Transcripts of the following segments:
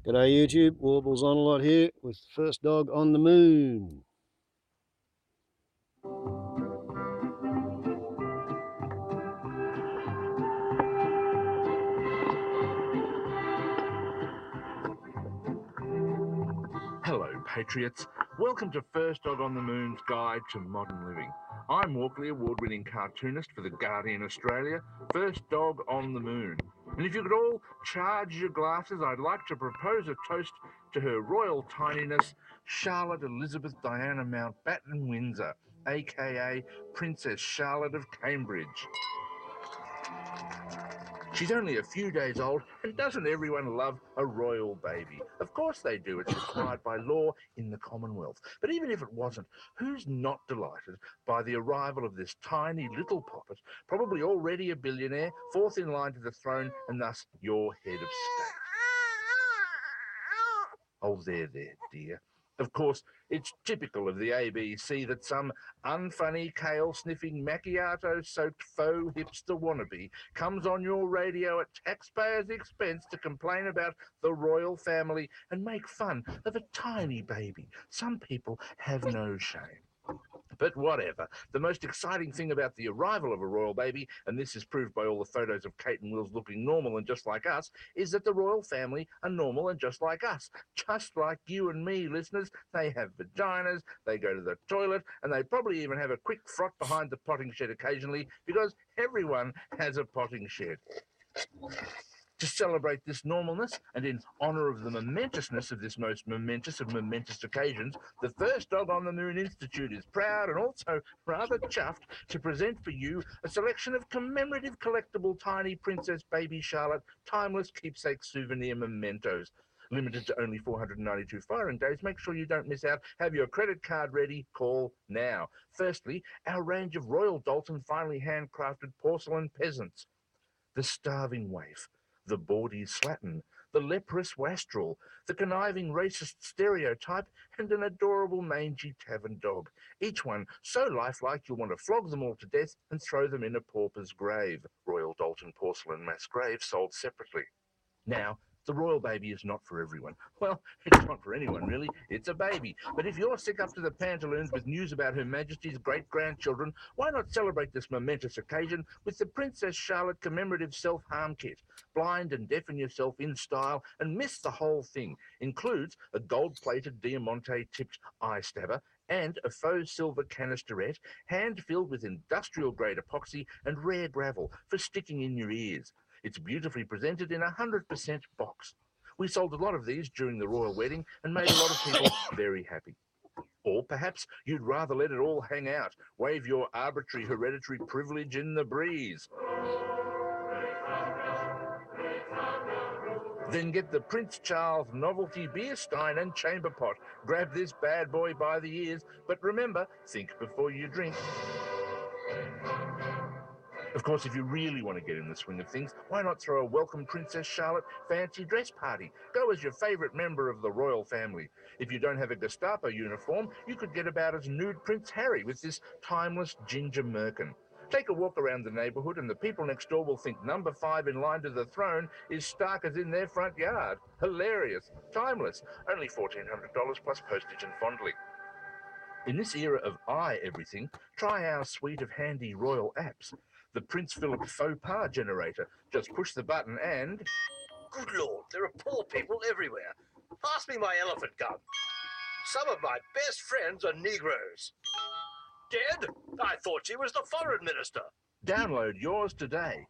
G'day YouTube, Warbles on a lot here with First Dog on the Moon. Hello, Patriots. Welcome to First Dog on the Moon's Guide to Modern Living. I'm Walkley, award-winning cartoonist for The Guardian Australia, First Dog on the Moon. And if you could all charge your glasses, I'd like to propose a toast to Her Royal Tininess, Charlotte Elizabeth Diana Mountbatten Windsor, aka Princess Charlotte of Cambridge. She's only a few days old, and doesn't everyone love a royal baby? Of course they do. It's required by law in the Commonwealth. But even if it wasn't, who's not delighted by the arrival of this tiny little poppet, probably already a billionaire, fourth in line to the throne, and thus your head of state? Oh, there, dear. Of course, it's typical of the ABC that some unfunny, kale-sniffing, macchiato-soaked faux hipster wannabe comes on your radio at taxpayers' expense to complain about the royal family and make fun of a tiny baby. Some people have no shame. But whatever. The most exciting thing about the arrival of a royal baby, and this is proved by all the photos of Kate and Wills looking normal and just like us, is that the royal family are normal and just like us. Just like you and me, listeners. They have vaginas, they go to the toilet, and they probably even have a quick frot behind the potting shed occasionally, because everyone has a potting shed. To celebrate this normalness, and in honour of the momentousness of this most momentous of momentous occasions, the First Dog on the Moon Institute is proud and also rather chuffed to present for you a selection of commemorative collectible tiny Princess Baby Charlotte timeless keepsake souvenir mementos. Limited to only 492 firing days. Make sure you don't miss out. Have your credit card ready. Call now. Firstly, our range of Royal Dalton finely handcrafted porcelain peasants. The starving waif, the bawdy slattern, the leprous wastrel, the conniving racist stereotype, and an adorable mangy tavern dog. Each one so lifelike you'll want to flog them all to death and throw them in a pauper's grave. Royal Dalton porcelain mass grave sold separately. Now, the royal baby is not for everyone. Well, it's not for anyone, really. It's a baby. But if you're sick up to the pantaloons with news about Her Majesty's great-grandchildren, why not celebrate this momentous occasion with the Princess Charlotte commemorative self-harm kit? Blind and deafen yourself in style and miss the whole thing. Includes a gold-plated Diamante-tipped eye stabber and a faux silver canisterette, hand-filled with industrial-grade epoxy and rare gravel for sticking in your ears. It's beautifully presented in a 100% box. We sold a lot of these during the royal wedding and made a lot of people very happy. Or perhaps you'd rather let it all hang out, wave your arbitrary hereditary privilege in the breeze. Then get the Prince Charles novelty beer stein and chamber pot. Grab this bad boy by the ears, but remember, think before you drink. Of course, if you really want to get in the swing of things, why not throw a welcome Princess Charlotte fancy dress party? Go as your favourite member of the royal family. If you don't have a Gestapo uniform, you could get about as nude Prince Harry with this timeless ginger merkin. Take a walk around the neighbourhood and the people next door will think number 5 in line to the throne is stark as in their front yard. Hilarious. Timeless. Only $1,400 plus postage and fondling. In this era of everything, try our suite of handy royal apps. The Prince Philip faux pas generator. Just push the button and... Good Lord, there are poor people everywhere. Pass me my elephant gun. Some of my best friends are Negroes. Dead? I thought she was the foreign minister. Download yours today.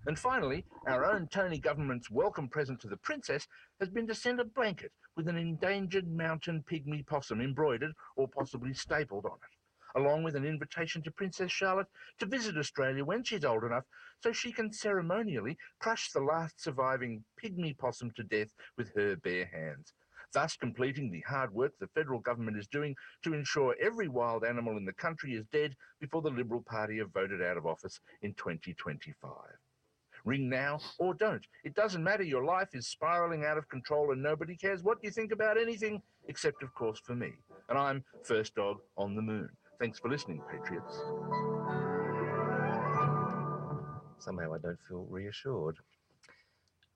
And finally, our own Tony government's welcome present to the princess has been to send a blanket with an endangered mountain pygmy possum embroidered or possibly stapled on it, along with an invitation to Princess Charlotte to visit Australia when she's old enough so she can ceremonially crush the last surviving pygmy possum to death with her bare hands, thus completing the hard work the federal government is doing to ensure every wild animal in the country is dead before the Liberal Party are voted out of office in 2025. Ring now or don't. It doesn't matter. Your life is spiralling out of control and nobody cares what you think about anything, except, of course, for me. And I'm First Dog on the Moon. Thanks for listening, Patriots. Somehow I don't feel reassured.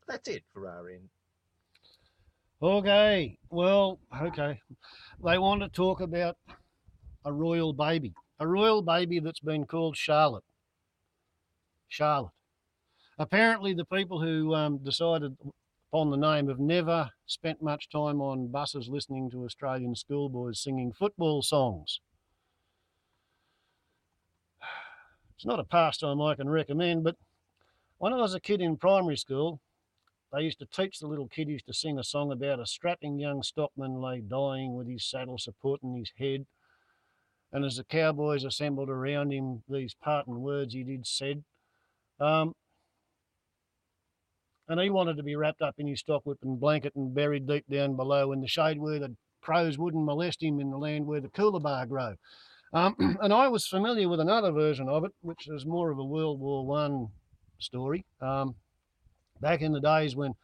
That's it for our end. Okay, well, okay. They want to talk about a royal baby that's been called Charlotte. Charlotte. Apparently, the people who decided upon the name have never spent much time on buses listening to Australian schoolboys singing football songs. It's not a pastime I can recommend, but when I was a kid in primary school, they used to teach the little kiddies to sing a song about a strapping young stockman lay dying with his saddle supporting his head. And as the cowboys assembled around him, these parting words he did said. Um, and he wanted to be wrapped up in his stock whip and blanket and buried deep down below in the shade where the crows wouldn't molest him in the land where the coolabah grow. And I was familiar with another version of it, which is more of a World War One story. Back in the days when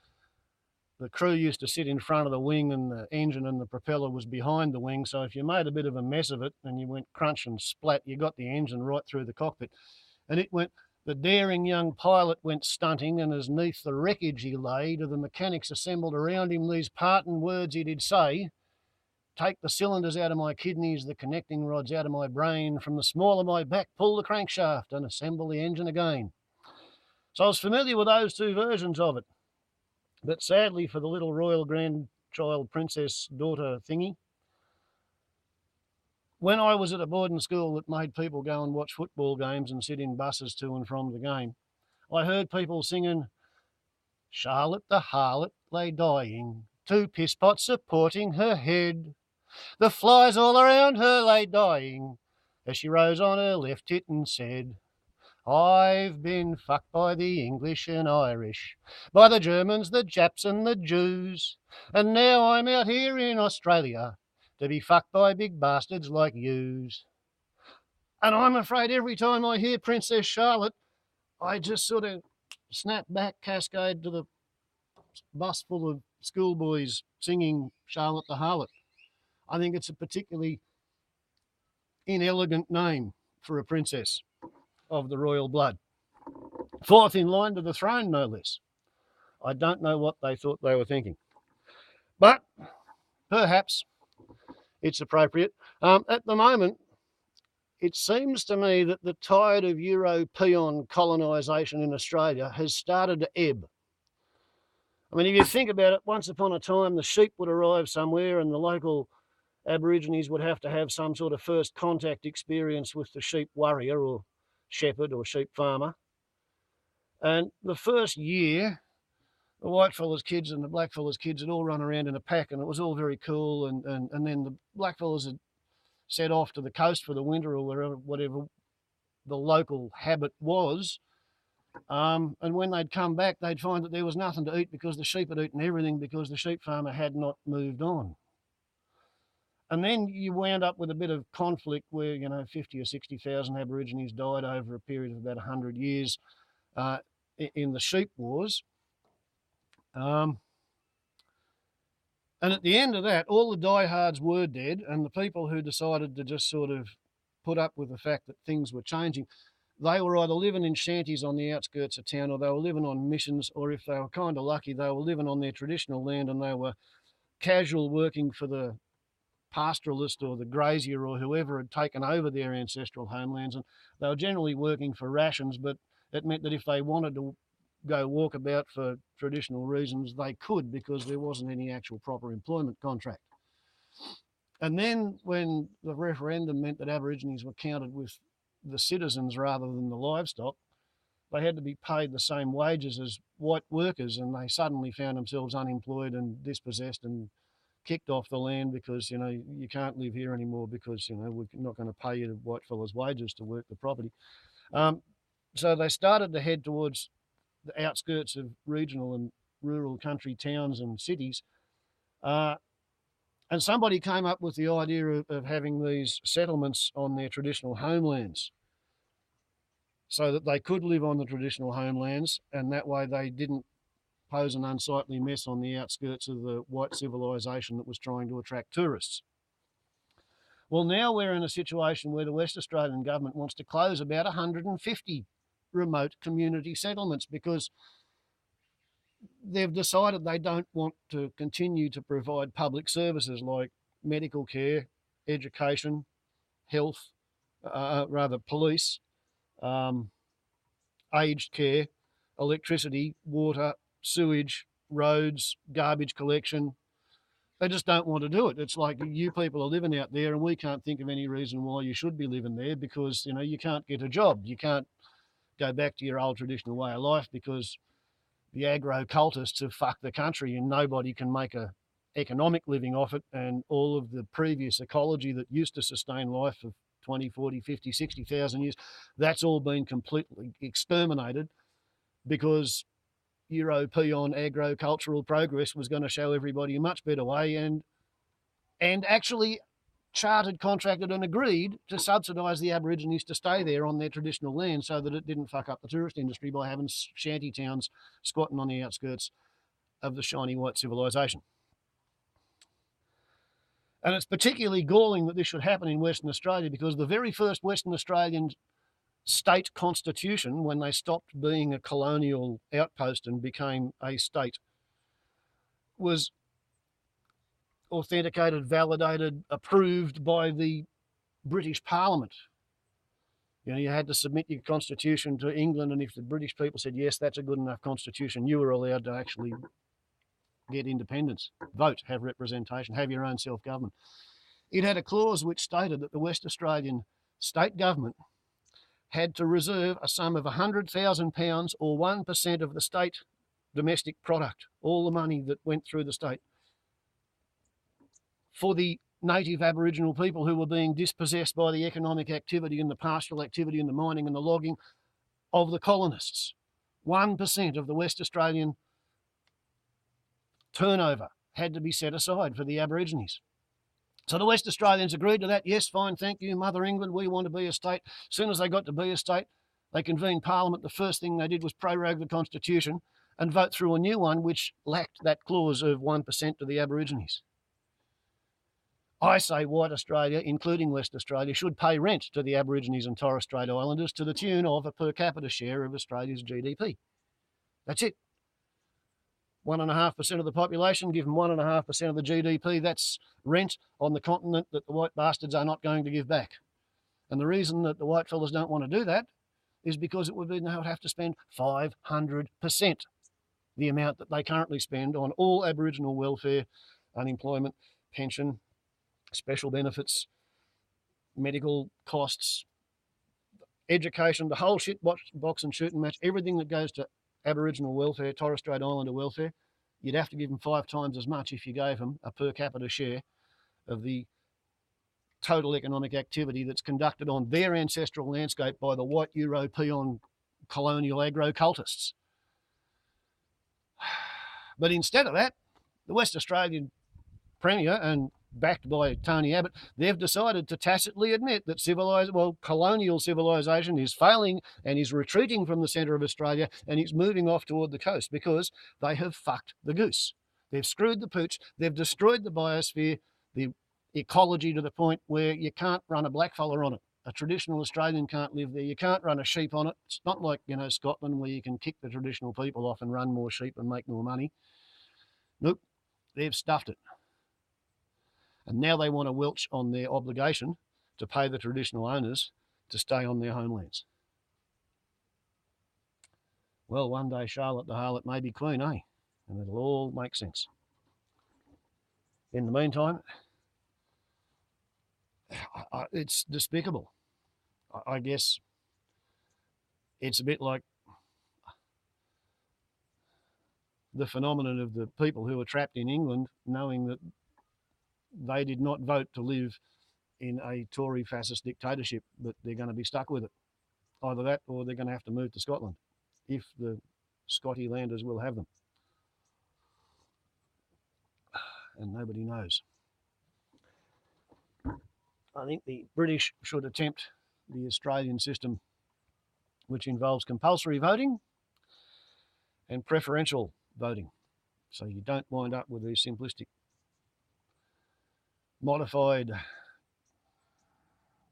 the crew used to sit in front of the wing and the engine and the propeller was behind the wing. So if you made a bit of a mess of it and you went crunch and splat, you got the engine right through the cockpit. And it went, the daring young pilot went stunting, and as neath the wreckage he lay, to the mechanics assembled around him these parting words he did say. Take the cylinders out of my kidneys, the connecting rods out of my brain, from the small of my back pull the crankshaft and assemble the engine again. So I was familiar with those two versions of it. But sadly for the little royal grandchild princess daughter thingy, when I was at a boarding school that made people go and watch football games and sit in buses to and from the game, I heard people singing, Charlotte the harlot lay dying, two piss pots supporting her head. The flies all around her lay dying, as she rose on her left tit and said, I've been fucked by the English and Irish, by the Germans, the Japs and the Jews, and now I'm out here in Australia to be fucked by big bastards like yous. And I'm afraid every time I hear Princess Charlotte, I just sort of snap back, cascade to the bus full of schoolboys singing Charlotte the Harlot. I think it's a particularly inelegant name for a princess of the royal blood. Fourth in line to the throne, no less. I don't know what they thought they were thinking. But perhaps it's appropriate. At the moment, it seems to me that the tide of European colonisation in Australia has started to ebb. I mean, if you think about it, once upon a time, the sheep would arrive somewhere and the local Aborigines would have to have some sort of first contact experience with the sheep warrior or shepherd or sheep farmer. And the first year, the white fellas' kids and the black fellas' kids had all run around in a pack, and it was all very cool. And then the black fellas had set off to the coast for the winter or wherever, whatever the local habit was. And when they'd come back, they'd find that there was nothing to eat because the sheep had eaten everything because the sheep farmer had not moved on. And then you wound up with a bit of conflict where, 50 or 60,000 Aborigines died over a period of about 100 years in the sheep wars. And at the end of that, all the diehards were dead, and the people who decided to just sort of put up with the fact that things were changing, they were either living in shanties on the outskirts of town, or they were living on missions, or if they were kind of lucky, they were living on their traditional land and they were casual working for the pastoralist or the grazier or whoever had taken over their ancestral homelands, and they were generally working for rations, but it meant that if they wanted to go walk about for traditional reasons, they could, because there wasn't any actual proper employment contract. And then when the referendum meant that Aborigines were counted with the citizens rather than the livestock, they had to be paid the same wages as white workers, and they suddenly found themselves unemployed and dispossessed and kicked off the land because, you can't live here anymore because, we're not going to pay you white fellas' wages to work the property. So they started to head towards the outskirts of regional and rural country towns and cities. And somebody came up with the idea of having these settlements on their traditional homelands so that they could live on the traditional homelands, and that way they didn't pose an unsightly mess on the outskirts of the white civilization that was trying to attract tourists. Well, now we're in a situation where the West Australian government wants to close about 150 remote community settlements because they've decided they don't want to continue to provide public services like medical care, education, health, rather police, um, aged care, electricity, water, sewage, roads, garbage collection. They just don't want to do it. It's like you people are living out there and we can't think of any reason why you should be living there because, you know, you can't get a job. You can't go back to your old traditional way of life because the agro-cultists have fucked the country and nobody can make a economic living off it, and all of the previous ecology that used to sustain life for 20, 40, 50, 60,000 years, that's all been completely exterminated because European agricultural progress was going to show everybody a much better way, and actually chartered, contracted and agreed to subsidise the Aborigines to stay there on their traditional land so that it didn't fuck up the tourist industry by having shanty towns squatting on the outskirts of the shiny white civilisation. And it's particularly galling that this should happen in Western Australia because the very first Western Australian state constitution, when they stopped being a colonial outpost and became a state, was authenticated, validated, approved by the British Parliament. You know, you had to submit your constitution to England, and if the British people said, yes, that's a good enough constitution, you were allowed to actually get independence, vote, have representation, have your own self-government. It had a clause which stated that the West Australian state government had to reserve a sum of £100,000 or 1% of the state domestic product, all the money that went through the state, for the native Aboriginal people who were being dispossessed by the economic activity and the pastoral activity and the mining and the logging of the colonists. 1% of the West Australian turnover had to be set aside for the Aborigines. So the West Australians agreed to that. Yes, fine, thank you, Mother England, we want to be a state. As soon as they got to be a state, they convened Parliament. The first thing they did was prorogue the Constitution and vote through a new one which lacked that clause of 1% to the Aborigines. I say white Australia, including West Australia, should pay rent to the Aborigines and Torres Strait Islanders to the tune of a per capita share of Australia's GDP. That's it. 1.5% of the population, give them 1.5% of the GDP. That's rent on the continent that the white bastards are not going to give back. And the reason that the white fellas don't want to do that is because it would mean they would have to spend 500% the amount that they currently spend on all Aboriginal welfare, unemployment, pension, special benefits, medical costs, education, the whole shit box and shoot and match, everything that goes to Aboriginal welfare, Torres Strait Islander welfare, you'd have to give them 5 times as much if you gave them a per capita share of the total economic activity that's conducted on their ancestral landscape by the white European colonial agro-cultists. But instead of that, the West Australian Premier, and backed by Tony Abbott, they've decided to tacitly admit that colonial civilization is failing and is retreating from the centre of Australia and is moving off toward the coast because they have fucked the goose. They've screwed the pooch. They've destroyed the biosphere, the ecology, to the point where you can't run a blackfella on it. A traditional Australian can't live there. You can't run a sheep on it. It's not like, Scotland, where you can kick the traditional people off and run more sheep and make more money. Nope, they've stuffed it. And now they want to welch on their obligation to pay the traditional owners to stay on their homelands. Well, one day Charlotte the Harlot may be queen, eh? And it'll all make sense. In the meantime, it's despicable. I guess it's a bit like the phenomenon of the people who are trapped in England knowing that they did not vote to live in a Tory fascist dictatorship, but they're going to be stuck with it. Either that or they're going to have to move to Scotland, if the Scotty landers will have them. And nobody knows. I think the British should attempt the Australian system, which involves compulsory voting and preferential voting. So you don't wind up with these simplistic, modified,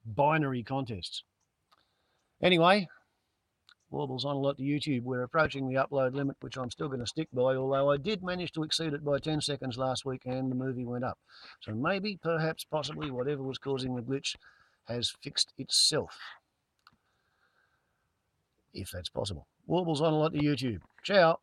binary contests. Anyway, Warbles on a lot to YouTube. We're approaching the upload limit, which I'm still going to stick by, although I did manage to exceed it by 10 seconds last week and the movie went up. So maybe, perhaps, possibly, whatever was causing the glitch has fixed itself. If that's possible. Warbles on a lot to YouTube. Ciao.